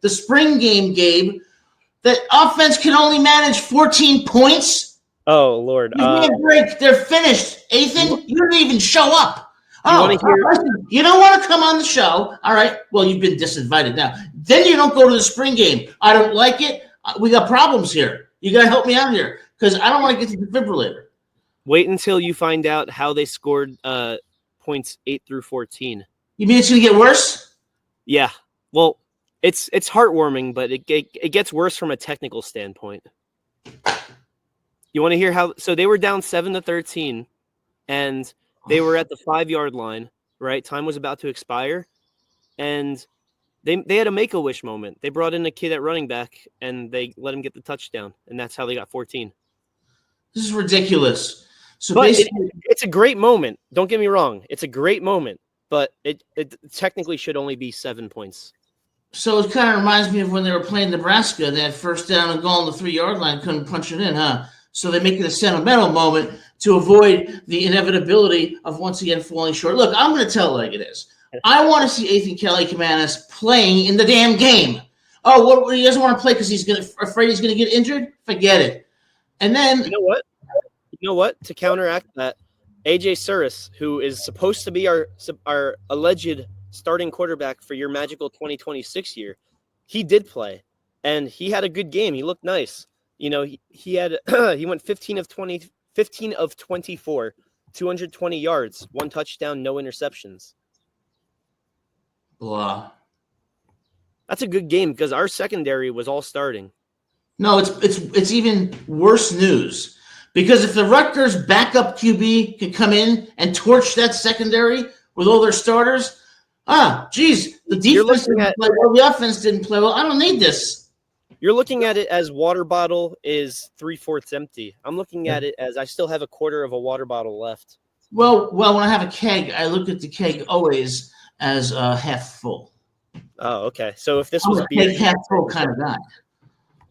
the spring game, Gabe, the offense can only manage 14 points. Oh, Lord. Give me a break. They're finished. Ethan, you didn't even show up. You don't want to come on the show. All right. Well, you've been disinvited now. Then you don't go to the spring game. I don't like it. We got problems here. You got to help me out here because I don't want to get the defibrillator. Wait until you find out how they scored points 8 through 14. You mean it's going to get worse? Yeah. Well, it's heartwarming, but it gets worse from a technical standpoint. You want to hear how? So they were down 7-13, and they were at the 5-yard line. Right, time was about to expire, and they had a make-a-wish moment. They brought in a kid at running back, and they let him get the touchdown, and that's how they got 14. This is ridiculous. So but it's a great moment. Don't get me wrong; it's a great moment, but it technically should only be 7 points. So it kind of reminds me of when they were playing Nebraska. They had first down and goal on the 3-yard line, couldn't punch it in, huh? So they make it a sentimental moment to avoid the inevitability of once again falling short. Look, I'm going to tell it like it is. I want to see Ethan Kelly Kamanis playing in the damn game. Oh, what he doesn't want to play because he's afraid he's going to get injured? Forget it. And then you know what? To counteract that, AJ Suris, who is supposed to be our alleged starting quarterback for your magical 2026 year, he did play, and he had a good game. He looked nice. You know, he had he went 15 of 24, 220 yards, 1 touchdown, no interceptions. Blah. That's a good game because our secondary was all starting. No, it's even worse news because if the Rutgers backup QB could come in and torch that secondary with all their starters, the defense didn't play well, the offense didn't play well. I don't need this. You're looking at it as water bottle is 3/4 empty. I'm looking at it as I still have a quarter of a water bottle left. Well, when I have a keg, I look at the keg always as half full. Oh, okay. So if this was a keg half full kind of guy.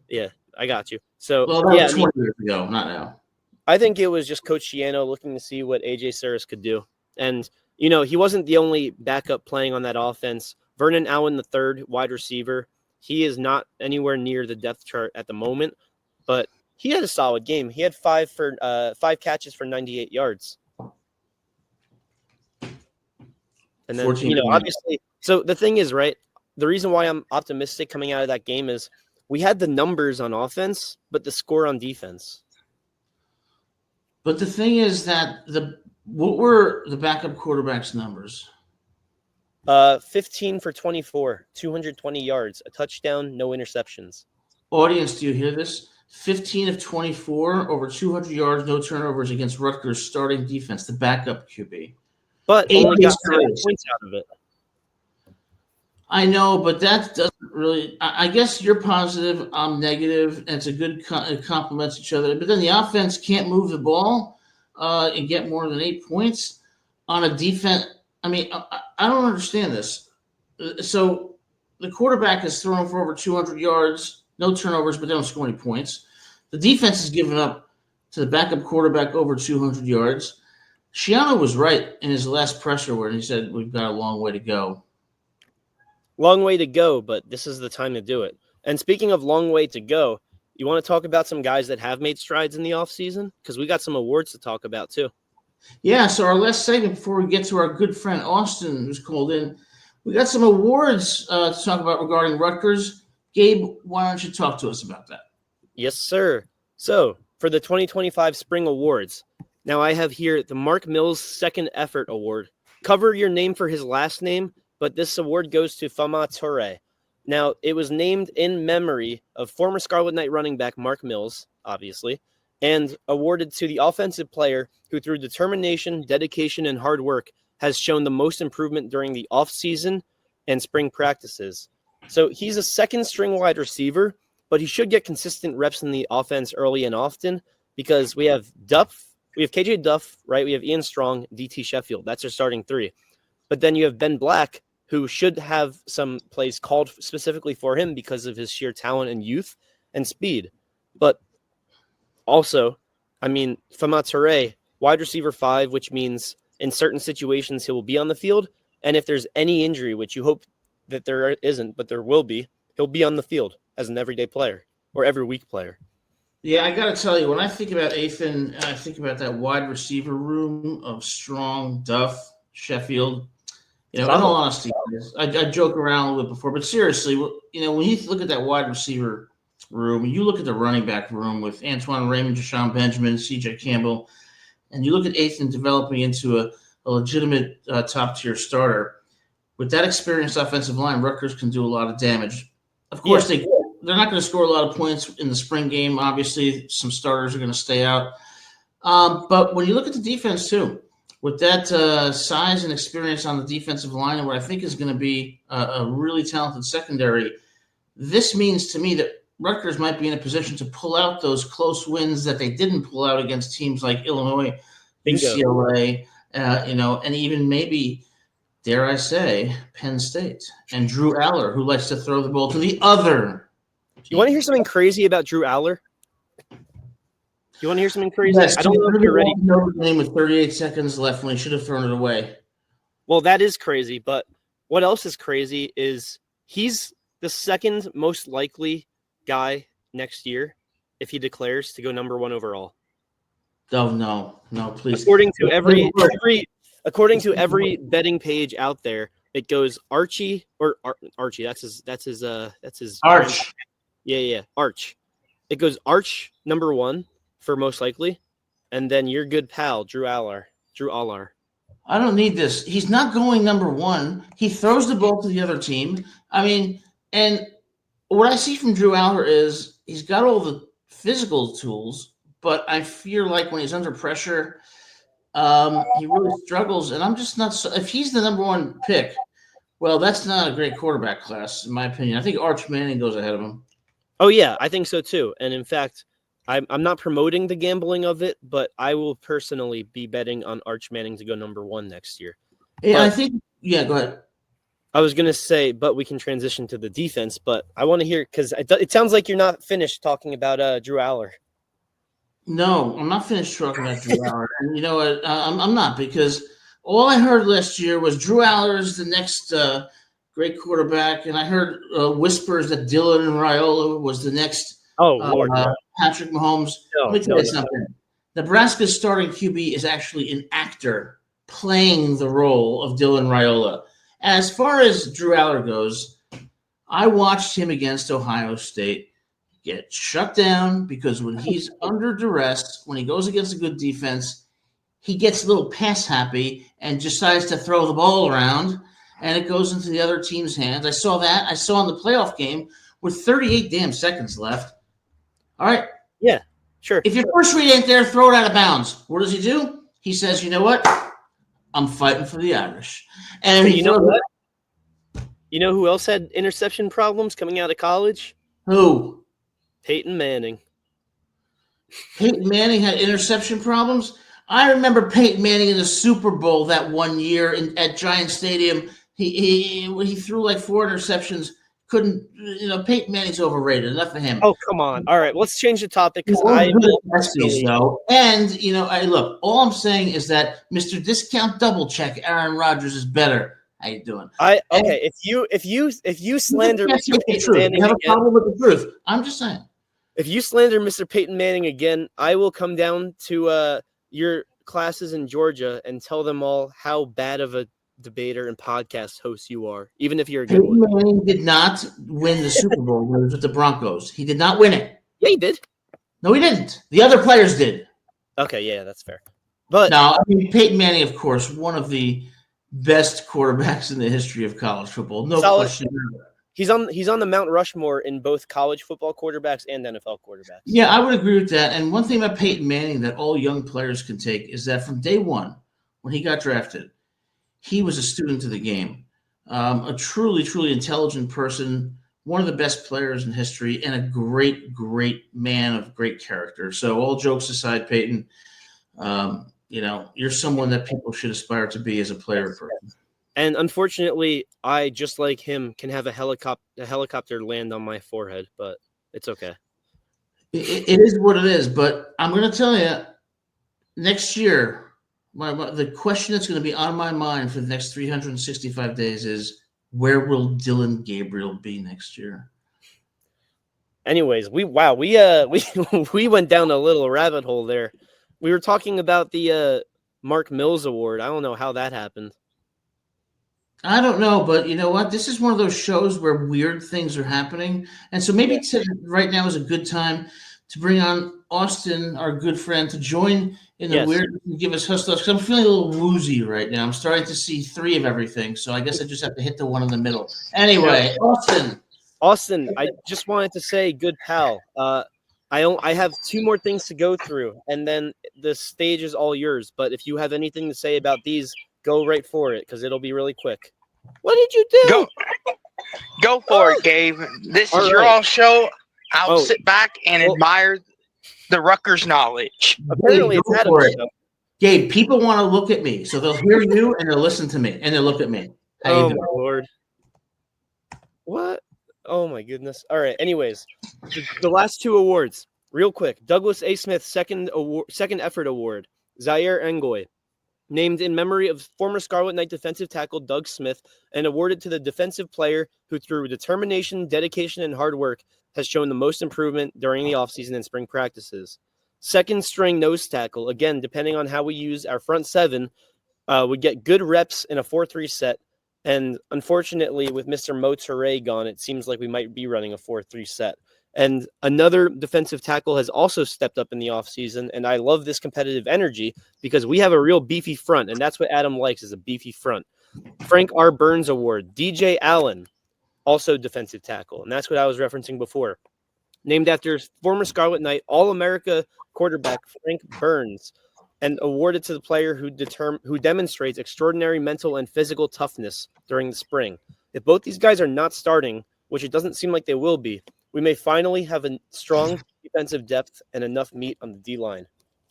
Yeah, I got you. So that was 20 years ago, not now. I think it was just Coach Schiano looking to see what AJ Suris could do. And, you know, he wasn't the only backup playing on that offense. Vernon Allen, the third wide receiver, he is not anywhere near the depth chart at the moment, but he had a solid game. He had 5 catches for 98 yards. And then, you know, obviously, so the thing is, right, the reason why I'm optimistic coming out of that game is we had the numbers on offense, but the score on defense. But the thing is that what were the backup quarterback's numbers? 15 for 24, 220 yards, a touchdown, no interceptions. Audience, do you hear this? 15 of 24, over 200 yards, no turnovers against Rutgers' starting defense, the backup QB. But only got 7 points out of it. I know, but that doesn't really – I guess you're positive, I'm negative, and it's a good it complements each other. But then the offense can't move the ball and get more than 8 points on a defense – I mean, I don't understand this. So the quarterback has thrown for over 200 yards, no turnovers, but they don't score any points. The defense has given up to the backup quarterback over 200 yards. Schiano was right in his last presser where he said we've got a long way to go. Long way to go, but this is the time to do it. And speaking of long way to go, you want to talk about some guys that have made strides in the offseason? Because we got some awards to talk about too. Yeah, so our last segment before we get to our good friend Austin, who's called in, we got some awards to talk about regarding Rutgers. Gabe, why don't you talk to us about that? Yes, sir. So, for the 2025 Spring Awards, now I have here the Mark Mills Second Effort Award. Cover your name for his last name, but this award goes to Fama Toure. Now, it was named in memory of former Scarlet Knight running back Mark Mills, obviously, and awarded to the offensive player who, through determination, dedication, and hard work, has shown the most improvement during the offseason and spring practices. So he's a second-string wide receiver, but he should get consistent reps in the offense early and often because we have KJ Duff, right? We have Ian Strong, DT Sheffield. That's our starting 3. But then you have Ben Black, who should have some plays called specifically for him because of his sheer talent and youth and speed. But also, I mean, Fama Toure, wide receiver 5, which means in certain situations he will be on the field. And if there's any injury, which you hope that there isn't, but there will be, he'll be on the field as an everyday player or every week player. Yeah, I got to tell you, when I think about Athan, I think about that wide receiver room of Strong, Duff, Sheffield. In all honesty, I joke around a little bit before, but seriously, when you look at that wide receiver room, and you look at the running back room with Antoine Raymond, Deshaun Benjamin, C.J. Campbell, and you look at Athan developing into a legitimate top-tier starter, with that experienced offensive line, Rutgers can do a lot of damage. Of course, they're not going to score a lot of points in the spring game. Obviously, some starters are going to stay out. But when you look at the defense, too, with that size and experience on the defensive line and what I think is going to be a really talented secondary, this means to me that Rutgers might be in a position to pull out those close wins that they didn't pull out against teams like Illinois, UCLA, and even maybe, dare I say, Penn State and Drew Aller, who likes to throw the ball to the other team. You want to hear something crazy about Drew Aller? You want to hear something crazy? Yes, I don't know if you're ready. Notre Dame with 38 seconds left when he should have thrown it away. Well, that is crazy, but what else is crazy is he's the second most likely guy next year if he declares to go number 1 overall. Oh no, please. According to every betting page out there, it goes Archie. That's his Arch. Yeah, Arch. It goes Arch number 1 for most likely, and then your good pal Drew Aller. I don't need this. He's not going number 1. He throws the ball to the other team. I mean, and what I see from Drew Aller is he's got all the physical tools, but I feel like when he's under pressure, he really struggles. And I'm just not so. If he's the number 1 pick, well, that's not a great quarterback class, in my opinion. I think Arch Manning goes ahead of him. Oh yeah, I think so too. And in fact, I'm not promoting the gambling of it, but I will personally be betting on Arch Manning to go number 1 next year. Yeah, I think. Yeah, go ahead. I was going to say, but we can transition to the defense, but I want to hear, because it sounds like you're not finished talking about Drew Aller. No, I'm not finished talking about Drew Aller. And you know what? I'm not, because all I heard last year was Drew Aller is the next great quarterback, and I heard whispers that Dylan Raiola was the next Lord, Patrick Mahomes. Let me tell you something. Nebraska's starting QB is actually an actor playing the role of Dylan Raiola. As far as Drew Aller goes, I watched him against Ohio State get shut down because when he's under duress, when he goes against a good defense, he gets a little pass happy and decides to throw the ball around, and it goes into the other team's hands. I saw that. I saw in the playoff game with 38 damn seconds left. All right. Yeah, sure. If your first read ain't there, throw it out of bounds. What does he do? He says, you know what? I'm fighting for the Irish. And you know what? You know who else had interception problems coming out of college? Who? Peyton Manning. Peyton Manning had interception problems? I remember Peyton Manning in the Super Bowl that one year at Giant Stadium. He threw like 4 interceptions. Peyton Manning's overrated. Enough of him. Oh, come on. All right, let's change the topic. And look, all I'm saying is that Mr. Discount Double Check Aaron Rodgers is better. How you doing? If you slander Mr. Peyton Manning, you have a problem with the truth. I'm just saying. If you slander Mr. Peyton Manning again, I will come down to your classes in Georgia and tell them all how bad of a debater and podcast host you are, even if you're a good one. Peyton Manning did not win the Super Bowl when he was with the Broncos. He did not win it. Yeah, he did. No, he didn't. The other players did. Okay, yeah, that's fair. But no, I mean Peyton Manning, of course, one of the best quarterbacks in the history of college football. No question. He's on the Mount Rushmore in both college football quarterbacks and NFL quarterbacks. Yeah, I would agree with that. And one thing about Peyton Manning that all young players can take is that from day one, when he got drafted, he was a student of the game, a truly, truly intelligent person, one of the best players in history, and a great, great man of great character. So all jokes aside, Peyton, you're someone that people should aspire to be as a player person. And unfortunately, I, just like him, can have a helicopter land on my forehead, but it's okay. It is what it is. But I'm going to tell you, next year, the question that's going to be on my mind for the next 365 days is, where will Dylan Gabriel be next year? Anyways, we we went down a little rabbit hole there. We were talking about the Mark Mills Award. I don't know how that happened. I don't know, but you know what? This is one of those shows where weird things are happening, and so maybe right now is a good time to bring on Austin, our good friend, to join in the Yes. weird and give us hustle. Because I'm feeling a little woozy right now. I'm starting to see three of everything, so I guess I just have to hit the one in the middle. Anyway, Austin, I just wanted to say, good pal. I have two more things to go through, and then the stage is all yours. But if you have anything to say about these, go right for it, because it'll be really quick. What did you do? Go for it, Gabe. This All is your right. all show. I'll Oh, sit back and well- admire the Rutgers knowledge. Apparently, Gabe, it's go Adam's for it. show. Gabe, people want to look at me, so they'll hear you and they'll listen to me and they'll look at me. How you Oh doing? my lord! What? Oh my goodness! All right. Anyways, the last two awards, real quick. Douglas A. Smith second effort award. Zaire Engoy, named in memory of former Scarlet Knight defensive tackle Doug Smith, and awarded to the defensive player who, through determination, dedication, and hard work, has shown the most improvement during the offseason and spring practices. Second string nose tackle, again, depending on how we use our front seven, would get good reps in a 4-3 set. And unfortunately, with Mr. Motoré gone, it seems like we might be running a 4-3 set. And another defensive tackle has also stepped up in the offseason, and I love this competitive energy because we have a real beefy front, and that's what Adam likes, is a beefy front. Frank R. Burns Award, DJ Allen, also defensive tackle, and that's what I was referencing before. Named after former Scarlet Knight All-America quarterback Frank Burns, and awarded to the player who demonstrates extraordinary mental and physical toughness during the spring. If both these guys are not starting, which it doesn't seem like they will be, we may finally have a strong defensive depth and enough meat on the D-line.